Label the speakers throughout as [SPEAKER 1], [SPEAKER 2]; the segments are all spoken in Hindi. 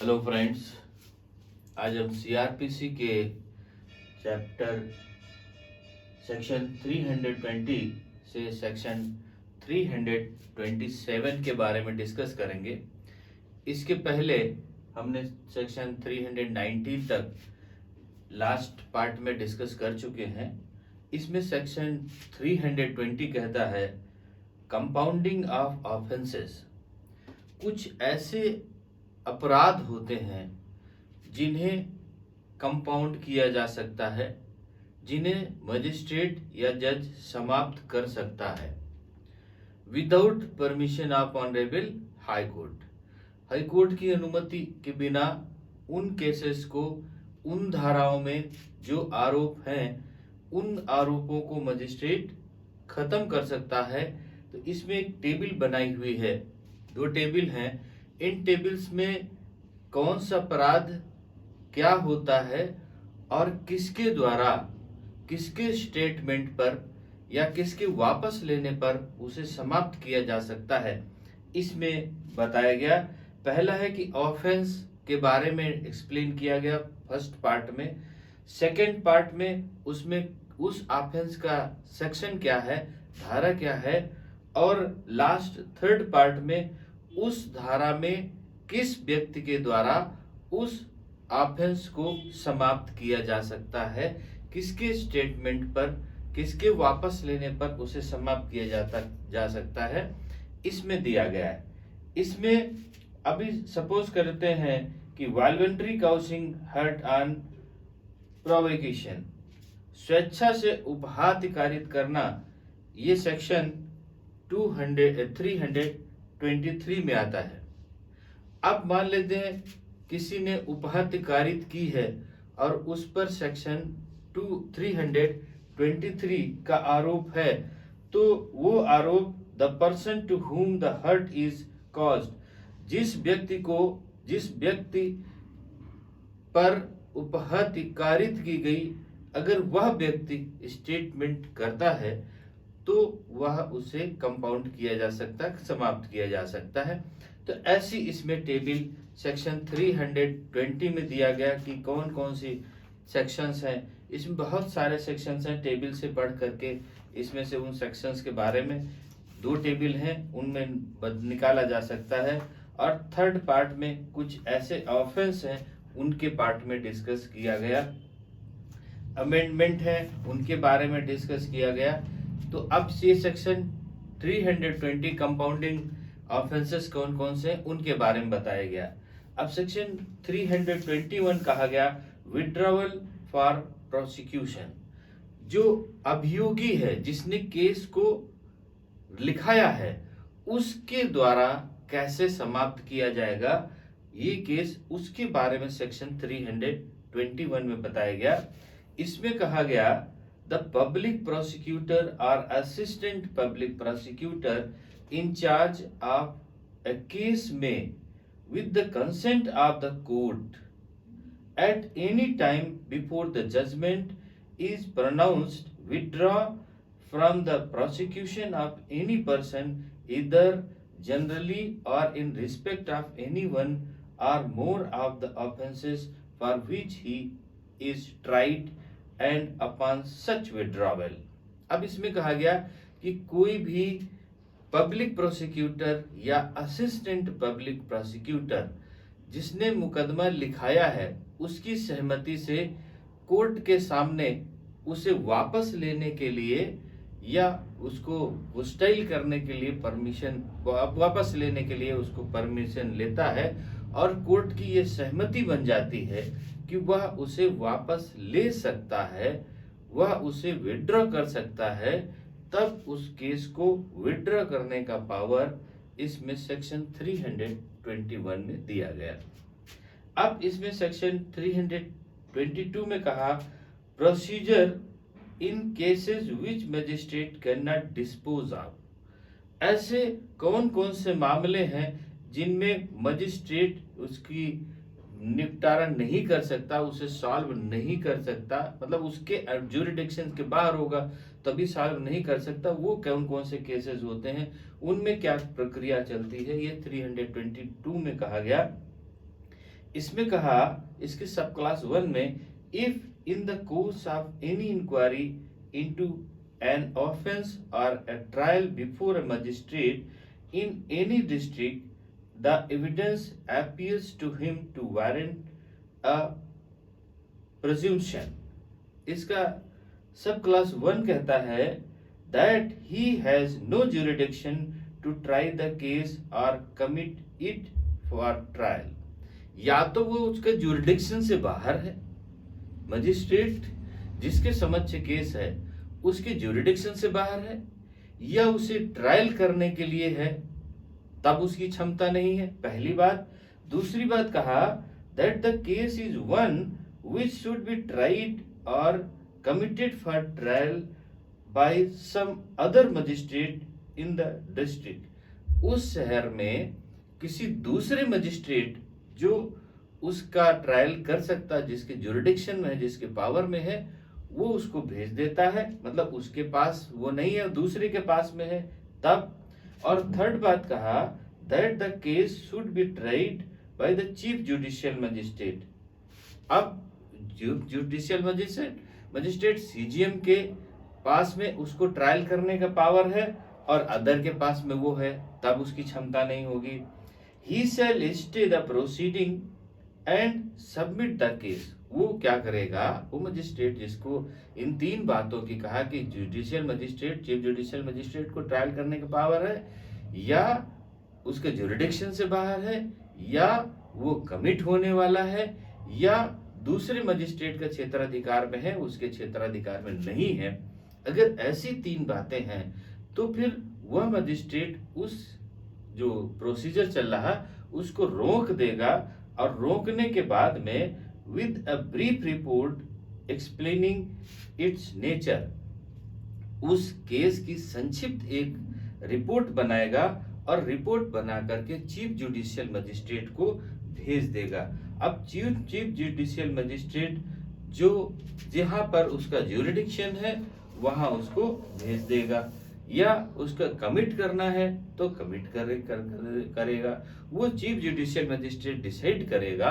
[SPEAKER 1] हेलो फ्रेंड्स, आज हम सीआरपीसी के चैप्टर सेक्शन 320 से सेक्शन 327 के बारे में डिस्कस करेंगे। इसके पहले हमने सेक्शन 319 तक लास्ट पार्ट में डिस्कस कर चुके हैं। इसमें सेक्शन 320 कहता है कंपाउंडिंग ऑफ ऑफेंसेस। कुछ ऐसे अपराध होते हैं जिन्हें कंपाउंड किया जा सकता है, जिन्हें मजिस्ट्रेट या जज समाप्त कर सकता है without permission of honourable high court. High court की अनुमति के बिना उन केसेस को, उन धाराओं में जो आरोप हैं, उन आरोपों को मजिस्ट्रेट खत्म कर सकता है। तो इसमें एक टेबल बनाई हुई है, दो टेबल हैं। इन टेबल्स में कौन सा अपराध क्या होता है और किसके द्वारा, किसके स्टेटमेंट पर या किसके वापस लेने पर उसे समाप्त किया जा सकता है, इसमें बताया गया। पहला है कि ऑफेंस के बारे में एक्सप्लेन किया गया फर्स्ट पार्ट में। सेकंड पार्ट में उसमें उस ऑफेंस का सेक्शन क्या है, धारा क्या है, और लास्ट थर्ड पार्ट में उस धारा में किस व्यक्ति के द्वारा उस ऑफेंस को समाप्त किया जा सकता है, किसके स्टेटमेंट पर, किसके वापस लेने पर उसे समाप्त किया जा सकता है, इसमें दिया गया है। इसमें अभी सपोज करते हैं कि वॉलंटरी काउसिंग हर्ट ऑन प्रोवोकेशन, स्वेच्छा से उपहार कारित करना, ये सेक्शन 323 में आता है। अब मान लेते हैं किसी ने उपहत्या कारित की है और उस पर सेक्शन 323 का आरोप है, तो वो आरोप the person to whom the hurt is caused, जिस व्यक्ति पर उपहत्या कारित की गई, अगर वह व्यक्ति स्टेटमेंट करता है तो वह उसे कंपाउंड किया जा सकता है, समाप्त किया जा सकता है। तो ऐसी इसमें टेबल सेक्शन 320 में दिया गया कि कौन कौन सी सेक्शंस हैं। इसमें बहुत सारे सेक्शंस हैं, टेबल से पढ़ करके इसमें से उन सेक्शंस के बारे में, दो टेबल हैं उनमें निकाला जा सकता है। और थर्ड पार्ट में कुछ ऐसे ऑफेंस हैं, उनके पार्ट में डिस्कस किया गया। अमेंडमेंट है, उनके बारे में डिस्कस किया गया। तो अब ये सेक्शन 320 कंपाउंडिंग ऑफेंसेस कौन कौन से हैं उनके बारे में बताया गया। अब सेक्शन 321 कहा गया विड्रॉवल फॉर प्रोसिक्यूशन। जो अभियोगी है, जिसने केस को लिखाया है, उसके द्वारा कैसे समाप्त किया जाएगा ये केस, उसके बारे में सेक्शन 321 में बताया गया। इसमें कहा गया द पब्लिक प्रोसिक्यूटर और assistant public prosecutor in charge of a case may, with the consent of the court, at any time before the judgment is pronounced, withdraw from the prosecution of any person, either generally or in respect of any one or more of the offences for which he is tried, and upon such withdrawal। अब इसमें कहा गया कि कोई भी पब्लिक प्रोसिक्यूटर या असिस्टेंट पब्लिक प्रोसिक्यूटर जिसने मुकदमा लिखाया है, उसकी सहमति से कोर्ट के सामने उसे वापस लेने के लिए या उसको होस्टाइल करने के लिए परमिशन, वापस लेने के लिए उसको परमिशन लेता है, और कोर्ट की ये सहमति बन जाती है कि वह उसे वापस ले सकता है, वह उसे विड्रॉ कर सकता है, तब उस केस को विड्रॉ करने का पावर इसमें सेक्शन 321 में दिया गया। अब इसमें सेक्शन 322 में कहा procedure in cases which magistrate can not dispose of. ऐसे कौन कौन से मामले हैं जिनमें मजिस्ट्रेट उसकी निपटारा नहीं कर सकता, उसे सॉल्व नहीं कर सकता, मतलब उसके ज्यूरिडिक्शन के बाहर होगा तभी सॉल्व नहीं कर सकता। वो कौन कौन से केसेस होते हैं, उनमें क्या प्रक्रिया चलती है, ये 322 में कहा गया। इसमें कहा इसके सब क्लास 1 में, if in the course of any inquiry into an offence or a trial before a magistrate in any district the evidence appears to him to warrant a presumption. इसका सब क्लास 1 कहता है that he has no jurisdiction to try the case or commit it for trial। या तो वो उसके जुरिडिक्शन से बाहर है, मजिस्ट्रेट जिसके समक्ष केस है उसके जुरिडिक्शन से बाहर है, या उसे ट्रायल करने के लिए है तब उसकी क्षमता नहीं है, पहली बात। दूसरी बात कहा that the case is one which should be tried or committed for trial by some other magistrate in the district। उस शहर में किसी दूसरे मजिस्ट्रेट जो उसका ट्रायल कर सकता है, जिसके जुरिडिक्शन में है, जिसके पावर में है, वो उसको भेज देता है, मतलब उसके पास वो नहीं है, दूसरे के पास में है तब। और थर्ड बात कहा that the case should be tried by the chief judicial magistrate। अब जुडिशियल मजिस्ट्रेट सीजीएम के पास में उसको ट्रायल करने का पावर है और अदर के पास में वो है, तब उसकी क्षमता नहीं होगी। He shall stay the proceeding and submit the case. वो क्या करेगा, वो मजिस्ट्रेट जिसको इन तीन बातों की कहा कि judicial magistrate, chief judicial magistrate को ट्रायल करने का पावर है, या उसके जुरिडिक्शन से बाहर है, या वो कमिट होने वाला है, या दूसरे मजिस्ट्रेट का क्षेत्राधिकार में है, उसके क्षेत्राधिकार में नहीं है। अगर ऐसी तीन बातें हैं तो फिर वह मजिस्ट्रेट उस जो प्रोसीजर चल रहा उसको रोक देगा, और रोकने के बाद में with a brief report explaining it's nature, उस केस की संक्षिप्त एक रिपोर्ट बनाएगा और रिपोर्ट बना करके चीफ जुडिशियल मजिस्ट्रेट को भेज देगा। अब चीफ जुडिशियल मजिस्ट्रेट जो जहां पर उसका ज्यूरिडिक्शन है वहां उसको भेज देगा, या उसका कमिट करना है तो कमिट करेगा। वो चीफ जुडिशियल मजिस्ट्रेट डिसाइड करेगा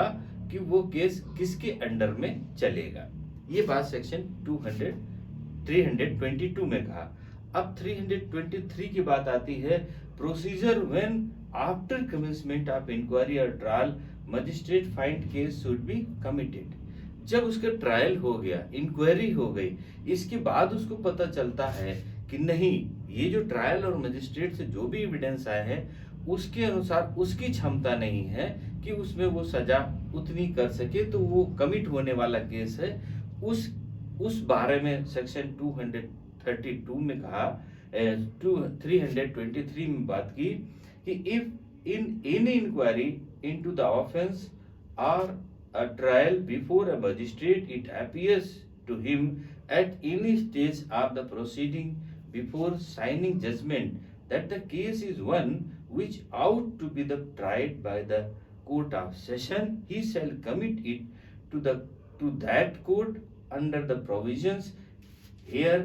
[SPEAKER 1] कि वो केस किसके अंडर में चलेगा। ये बात सेक्शन 322 में कहा। अब 323 की बात आती है, procedure when after commencement of inquiry or trial magistrate find case should be committed. जब उसका ट्रायल हो गया, इंक्वायरी हो गई, इसके बाद उसको पता चलता है कि नहीं, ये जो ट्रायल और मजिस्ट्रेट से जो भी एविडेंस आए हैं उसके अनुसार उसकी क्षमता नहीं है कि उसमें वो सजा उतनी कर सके, तो वो कमिट होने वाला केस है। उस बारे में सेक्शन 232 में कहा, 323 में बात की कि if in any inquiry into the offence और a trial before a magistrate, it appears to him at any stage of the proceeding before signing judgment that the case is one which ought to be tried by the court of session, he shall commit it to that court under the provisions here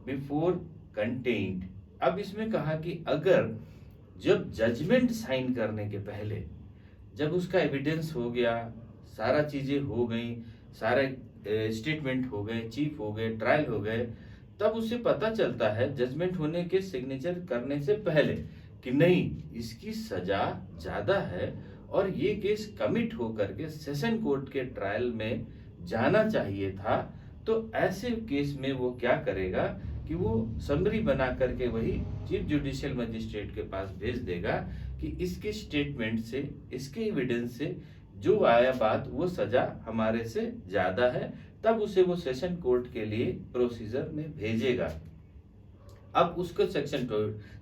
[SPEAKER 1] before contained। अब इसमें कहा कि अगर जब जजमेंट साइन करने के पहले, जब उसका एविडेंस हो गया, सारा चीजें हो गई, सारे स्टेटमेंट हो गए, चीफ हो गए, ट्रायल हो गए, तब उसे पता चलता है जजमेंट होने के सिग्नेचर करने से पहले कि नहीं, इसकी सजा ज्यादा है और ये केस कमिट होकर के सेशन कोर्ट के ट्रायल में जाना चाहिए था। तो ऐसे केस में वो क्या करेगा कि वो समरी बना करके वही चीफ जुडिशियल मजिस्ट्रेट के पास भेज देगा कि इसके स्टेटमेंट से, इसके एविडेंस से जो आया बात, वो सजा हमारे से ज्यादा है, तब उसे वो सेशन कोर्ट के लिए प्रोसीजर में भेजेगा। अब उसको सेक्शन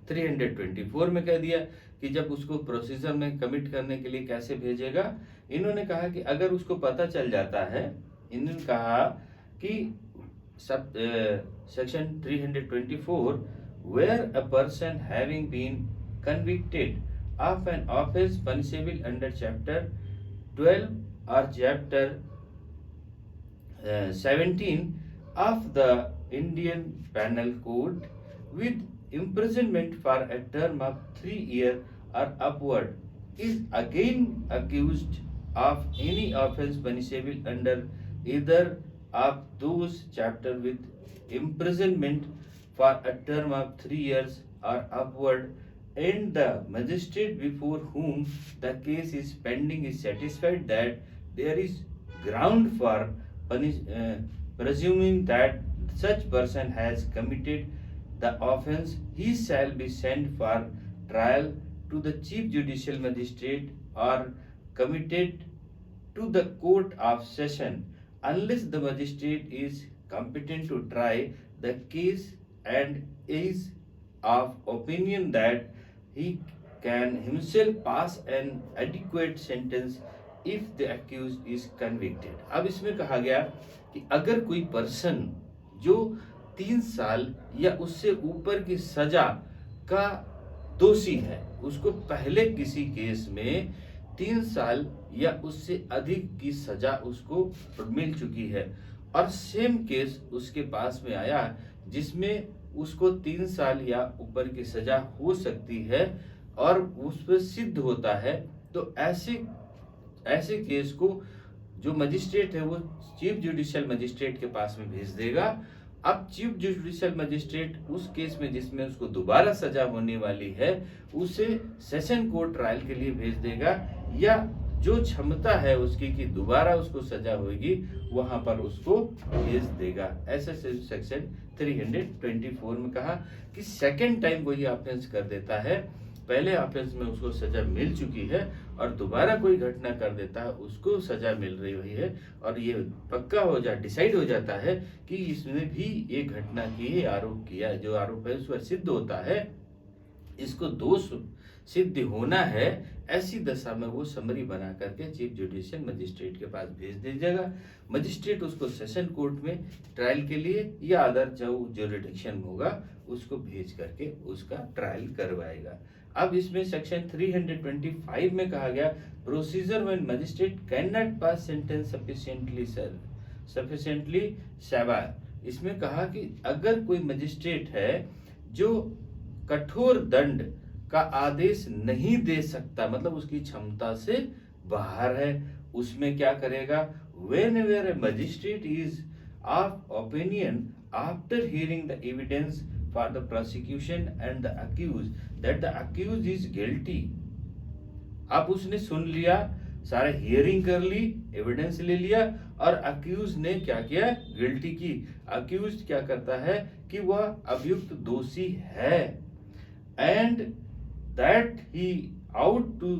[SPEAKER 1] 324 में कह दिया कि जब उसको प्रोसीजर में कमिट करने के लिए कैसे भेजेगा। इन्होंने कहा कि अगर उसको पता चल जाता है, इन्होंने कहा कि सब section 324 where a person having been convicted of an offence punishable under chapter 12 or chapter 17 of the Indian Penal Code with imprisonment for a term of 3 years or upward is again accused of any offense punishable under either of those chapter with imprisonment for a term of 3 years or upward, and the magistrate before whom the case is pending is satisfied that there is ground for presuming that such person has committed the offense, he shall be sent for trial to the chief judicial magistrate or committed to the court of session unless the magistrate is competent to try the case and is of opinion that he can himself pass an adequate sentence if the accused is convicted. अब इसमें कहा गया कि अगर कोई पर्सन जो 3 साल या उससे ऊपर की सजा का दोषी है, उसको पहले किसी केस में 3 साल या उससे अधिक की सजा उसको मिल चुकी है और सेम केस उसके पास में आया जिसमें उसको 3 साल या ऊपर की सजा हो सकती है और उस पर सिद्ध होता है, तो ऐसे केस को जो मजिस्ट्रेट है वो चीफ जुडिशियल मजिस्ट्रेट के पास में भेज देगा। अब चीफ जुडिशियल मजिस्ट्रेट उस केस में जिसमें उसको दोबारा सजा होने वाली है उसे सेशन कोर्ट ट्रायल के लिए भेज देगा, या जो क्षमता है उसकी कि दोबारा उसको सजा होगी वहां पर उसको भेज देगा। ऐसे सेक्शन 324 में कहा कि सेकेंड टाइम कोई ऑफेंस कर देता है, पहले ऑफेंस में उसको सजा मिल चुकी है और दोबारा कोई घटना कर देता है उसको सजा मिल रही है और ये पक्का डिसाइड हो जाता है कि इसने भी ये घटना की आरोप किया, जो आरोप है उस पर सिद्ध होता है, इसको दोष सिद्ध होना है, ऐसी दशा में वो समरी बना करके चीफ जुडिशियल मजिस्ट्रेट के पास भेज दीजिएगा। मजिस्ट्रेट उसको सेशन कोर्ट में ट्रायल के लिए या अदर जो ज्यूरिडिक्शन होगा उसको भेज करके उसका ट्रायल करवाएगा। अब इसमें सेक्शन 325 में कहा गया procedure when magistrate can not pass sentence sufficiently severe. इसमें कहा कि अगर कोई मजिस्ट्रेट है जो कठोर दंड का आदेश नहीं दे सकता, मतलब उसकी क्षमता से बाहर है, उसमें क्या करेगा, whenever a magistrate is of opinion after hearing the evidence for the prosecution and the accused that the accused is guilty। अब उसने सुन लिया, सारे हियरिंग कर ली, एविडेंस ले लिया और अक्यूज ने क्या किया, गिल्टी की। अक्यूज क्या करता है कि वह अभियुक्त दोषी है and that he ought to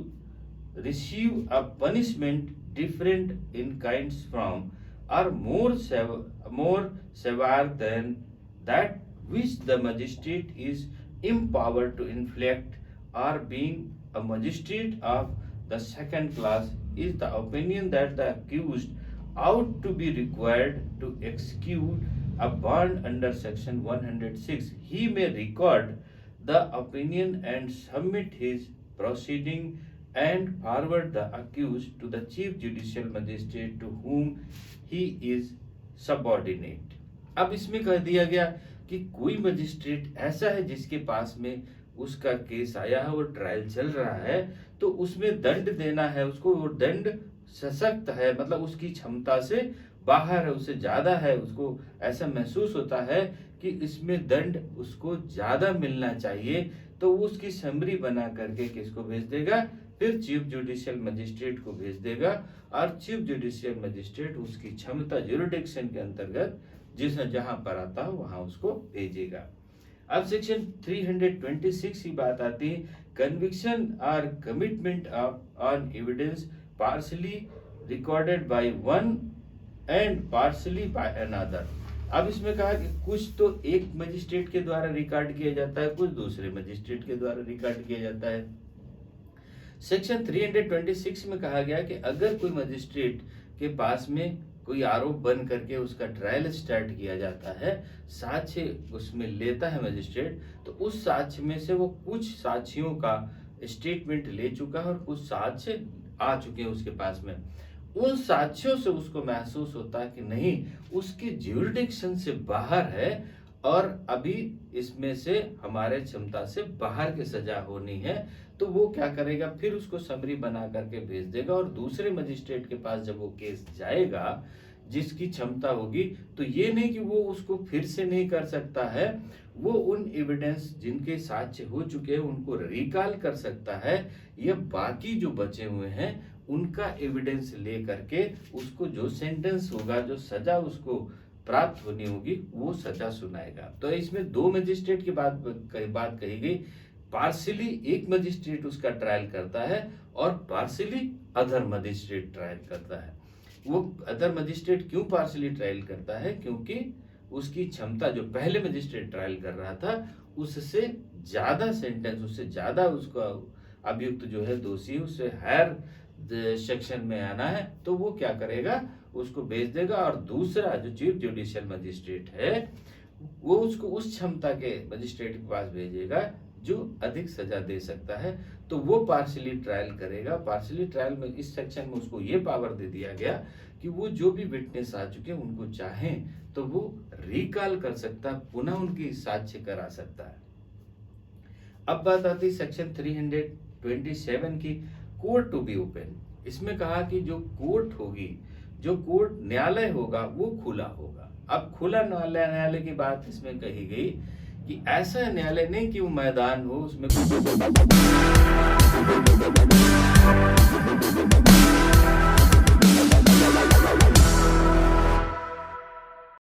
[SPEAKER 1] receive a punishment different in kinds from or more severe than that which the magistrate is empowered to inflict, or being a magistrate of the second class is the opinion that the accused ought to be required to execute a bond under section 106, he may record the opinion and submit his proceeding and forward the accused to the chief judicial magistrate to whom he is subordinate। अब इसमें कह दिया गया कि कोई मजिस्ट्रेट ऐसा है जिसके पास में उसका केस आया है, वो ट्रायल चल रहा है, तो उसमें दंड देना है उसको, वो दंड सशक्त है, मतलब उसकी क्षमता से बाहर है, उससे ज्यादा है, उसको ऐसा महसूस होता है कि इसमें दंड उसको ज्यादा मिलना चाहिए, तो वो उसकी समरी बना करके किसको भेज देगा, फिर चीफ जुडिशियल मजिस्ट्रेट को भेज देगा और चीफ जुडिशियल मजिस्ट्रेट उसकी क्षमता ज्यूरिडिक्शन के अंतर्गत जहां पर आता है वहां उसको भेजेगा। अब सेक्शन 326 की बात आती है, कन्विक्शन और commitment on evidence partially recorded by one and partially by another. अब इसमें कहा कि कुछ तो एक मजिस्ट्रेट के द्वारा रिकॉर्ड किया जाता है, कुछ दूसरे मजिस्ट्रेट के द्वारा रिकॉर्ड किया जाता है। सेक्शन 326 में कहा गया कि अगर कोई मजिस्ट्रेट के पास में कोई आरोप बन करके उसका ट्रायल स्टार्ट किया जाता है, साक्ष्य उसमें लेता है मजिस्ट्रेट, तो उस साक्ष्य में से वो कुछ साक्षियों का स्टेटमेंट ले चुका है और कुछ साक्ष्य आ चुके हैं उसके पास में। उन साक्ष्यों से उसको महसूस होता है कि नहीं, उसकी ज्यूरिडिक्शन से बाहर है और अभी इसमें से हमारे क्षमता से बाहर की सजा होनी है, तो वो क्या करेगा, फिर उसको समरी बना करके भेज देगा और दूसरे मजिस्ट्रेट के पास जब वो केस जाएगा जिसकी क्षमता होगी, तो ये नहीं कि वो उसको फिर से नहीं कर सकता है, वो उन एविडेंस जिनके साक्ष्य हो चुके हैं उनको रिकॉल कर सकता है, या बाकी जो बचे हुए हैं उनका एविडेंस ले करके उसको जो सेंटेंस होगा, जो सजा उसको प्राप्त होनी होगी, वो सजा सुनाएगा। तो इसमें दो मजिस्ट्रेट की बात कही गई। पार्शियली एक मजिस्ट्रेट उसका ट्रायल करता है और पार्शियली अदर मजिस्ट्रेट ट्रायल करता है। वो अदर मजिस्ट्रेट क्यों पार्शियली ट्रायल करता है, क्योंकि उसकी क्षमता जो पहले मजिस्ट्रेट ट्रायल कर रहा था उससे ज्यादा सेंटेंस, उससे ज्यादा उसका अभियुक्त जो है दोषी, उससे हायर सेक्शन में आना है, तो वो क्या करेगा, उसको भेज देगा। और दूसरा जो चीफ जुडिशियल मजिस्ट्रेट है वो उसको उस क्षमता के मजिस्ट्रेट के पास भेजेगा जो अधिक सजा दे सकता है, तो वो पार्शियली ट्रायल करेगा। पार्शियली ट्रायल में इस सेक्शन में उसको ये पावर दे दिया गया कि वो जो भी विटनेस आ चुके हैं उनको चाहें तो वो रिकॉल कर सकता है, पुनः उनकी साक्ष्य करा सकता है। अब बात आती है सेक्शन 327 की, कोर्ट टू बी ओपन। इसमें कहा कि जो कोर्ट होगी, जो कोर्ट न्यायालय होगा वो खुला होगा। अब खुला न्यायालय की बात इसमें कही गई कि ऐसा न्यायालय नहीं कि वो मैदान हो, उसमें